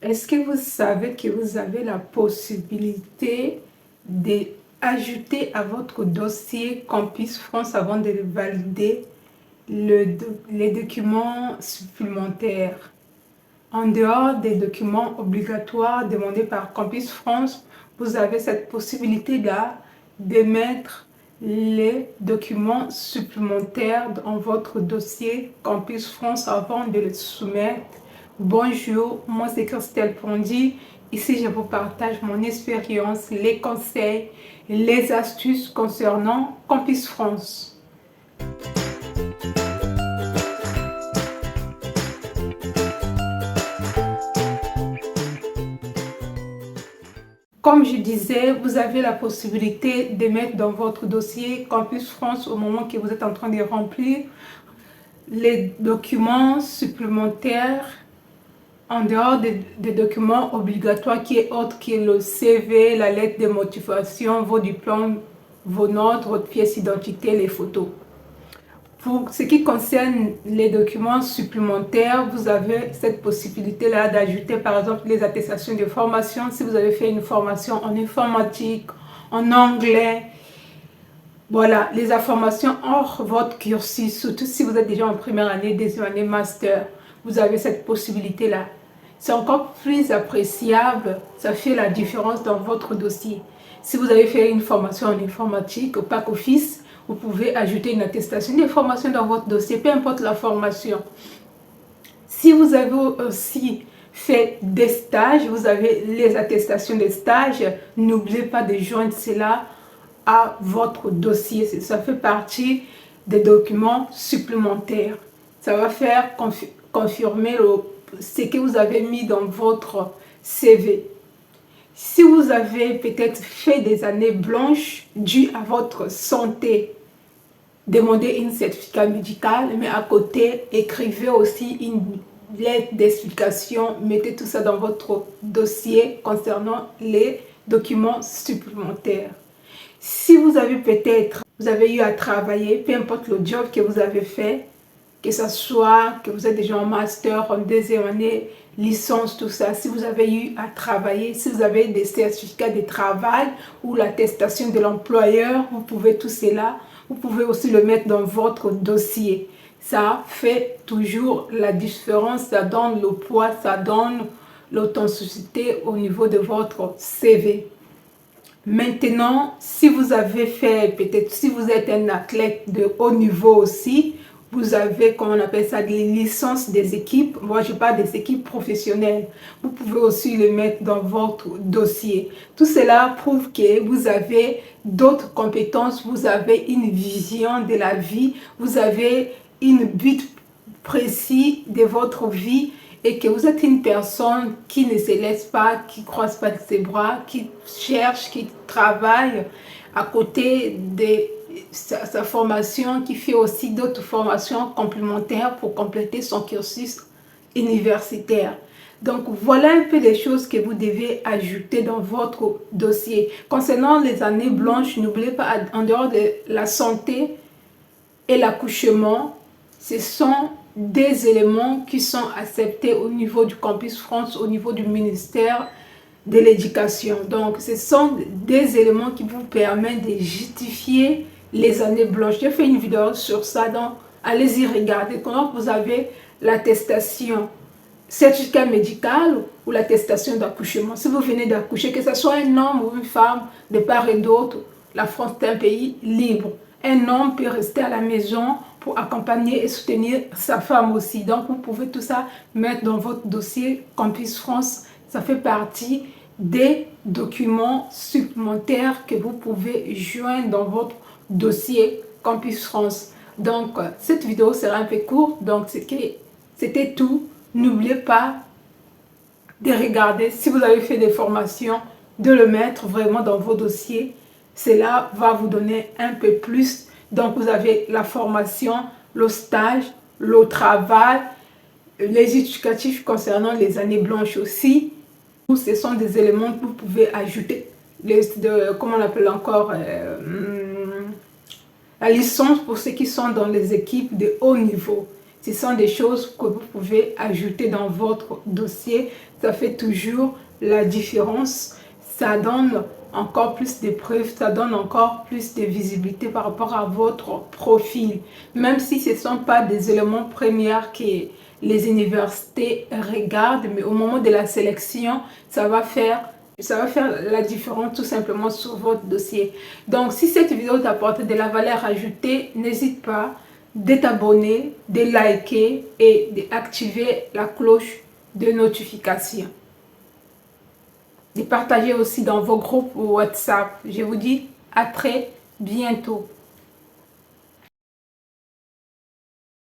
Est-ce que vous savez que vous avez la possibilité d'ajouter à votre dossier Campus France avant de le valider les documents supplémentaires? En dehors des documents obligatoires demandés par Campus France, vous avez cette possibilité-là de mettre les documents supplémentaires dans votre dossier Campus France avant de le soumettre. Bonjour, moi c'est Christelle Pondy. Ici, je vous partage mon expérience, les conseils, les astuces concernant Campus France. Comme je disais, vous avez la possibilité de mettre dans votre dossier Campus France au moment que vous êtes en train de remplir les documents supplémentaires en dehors des documents obligatoires qui est autre que le CV, la lettre de motivation, vos diplômes, vos notes, votre pièce d'identité, les photos. Pour ce qui concerne les documents supplémentaires, vous avez cette possibilité-là d'ajouter par exemple les attestations de formation. Si vous avez fait une formation en informatique, en anglais, voilà, les informations hors votre cursus, surtout si vous êtes déjà en première année, deuxième année, master, vous avez cette possibilité-là. C'est encore plus appréciable, ça fait la différence dans votre dossier. Si vous avez fait une formation en informatique au pack office, vous pouvez ajouter une attestation de formation dans votre dossier, peu importe la formation. Si vous avez aussi fait des stages, vous avez les attestations des stages, n'oubliez pas de joindre cela à votre dossier. Ça fait partie des documents supplémentaires. Ça va faire confirmer ce que vous avez mis dans votre CV. Si vous avez peut-être fait des années blanches dues à votre santé, demandez un certificat médical, mais à côté, écrivez aussi une lettre d'explication, mettez tout ça dans votre dossier concernant les documents supplémentaires. Si vous avez eu à travailler, peu importe le job que vous avez fait, que ce soit que vous êtes déjà en master, en deuxième année, licence, tout ça, si vous avez eu à travailler, si vous avez des certificats de travail ou l'attestation de l'employeur, vous pouvez tout cela, vous pouvez aussi le mettre dans votre dossier. Ça fait toujours la différence, ça donne le poids, ça donne l'authenticité au niveau de votre CV. Maintenant, si vous avez fait, peut-être si vous êtes un athlète de haut niveau aussi, vous avez, comment on appelle ça, des licences des équipes. Moi, je parle des équipes professionnelles. Vous pouvez aussi le mettre dans votre dossier. Tout cela prouve que vous avez d'autres compétences, vous avez une vision de la vie, vous avez un but précis de votre vie et que vous êtes une personne qui ne se laisse pas, qui ne croise pas ses bras, qui cherche, qui travaille à côté de sa formation, qui fait aussi d'autres formations complémentaires pour compléter son cursus universitaire. Donc, voilà un peu les choses que vous devez ajouter dans votre dossier. Concernant les années blanches, n'oubliez pas, en dehors de la santé et l'accouchement, ce sont des éléments qui sont acceptés au niveau du Campus France, au niveau du ministère de l'Éducation. Donc, ce sont des éléments qui vous permettent de justifier les années blanches. J'ai fait une vidéo sur ça, donc allez-y regarder. Quand vous avez l'attestation certificat médical ou l'attestation d'accouchement. Si vous venez d'accoucher, que ce soit un homme ou une femme, de part et d'autre, la France est un pays libre. Un homme peut rester à la maison pour accompagner et soutenir sa femme aussi. Donc, vous pouvez tout ça mettre dans votre dossier Campus France. Ça fait partie des documents supplémentaires que vous pouvez joindre dans votre dossier Campus France. Donc, cette vidéo sera un peu courte. Donc, c'était tout. N'oubliez pas de regarder si vous avez fait des formations, de le mettre vraiment dans vos dossiers. Cela va vous donner un peu plus. Donc, vous avez la formation, le stage, le travail, les éducatifs concernant les années blanches aussi. Ce sont des éléments que vous pouvez ajouter. Comment on appelle encore la licence pour ceux qui sont dans les équipes de haut niveau. Ce sont des choses que vous pouvez ajouter dans votre dossier. ça fait toujours la différence. Ça donne encore plus de preuves, ça donne encore plus de visibilité par rapport à votre profil. Même si ce ne sont pas des éléments premiers que les universités regardent, mais au moment de la sélection, ça va faire la différence tout simplement sur votre dossier. Donc, si cette vidéo t'a apporté de la valeur ajoutée, n'hésite pas de t'abonner, de liker et d'activer la cloche de notification. De partager aussi dans vos groupes WhatsApp. Je vous dis à très bientôt.